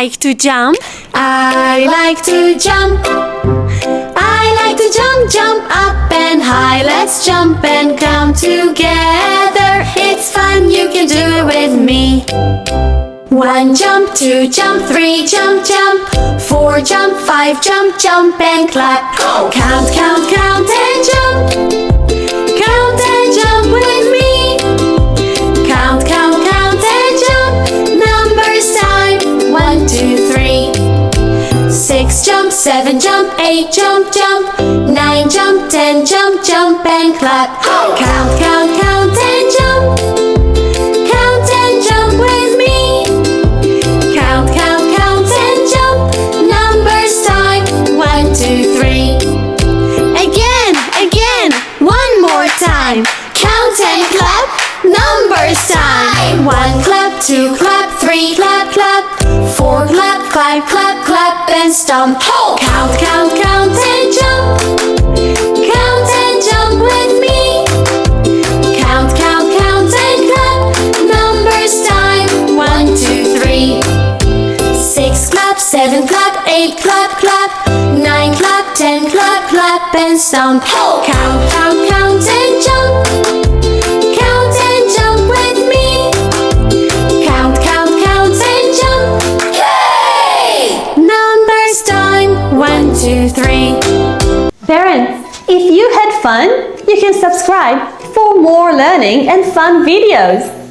like to jump. I like to jump. I like to jump, jump up and high. Let's jump and count together. It's fun, you can do it with me. 1 jump, 2 jump, 3 jump, jump. 4 jump, 5 jump, jump and clap. Go! Count, count, count and jump. Count and jump with me. Count, count, count and jump. Numbers time. 1, 2, 3. 6 jump, 7 jump, 8 jump, jump. 9 jump, 10 jump, jump and clap. Go! Count, count, count and jump. Count and jump with me. Count, count, count and jump. Numbers time. 1, 2, 3. Again, again. One more time. Count and clap. Numbers time. 1 clap, 2 clap, 3 clap, clap. 4 clap, 5 clap, clap and stomp. Count, count, count and jump. Count and jump with me. Count, count, count and clap. Numbers time. 1, 2, 3. 6 clap, 7 clap, 8 clap, clap. 9 clap, 10 clap, clap and stomp. Count, count, count and jump. Count and jump with me. Count, count, count and jump. Yay! Numbers time. 1, 2, 3. Parents, if you had fun, you can subscribe for more learning and fun videos.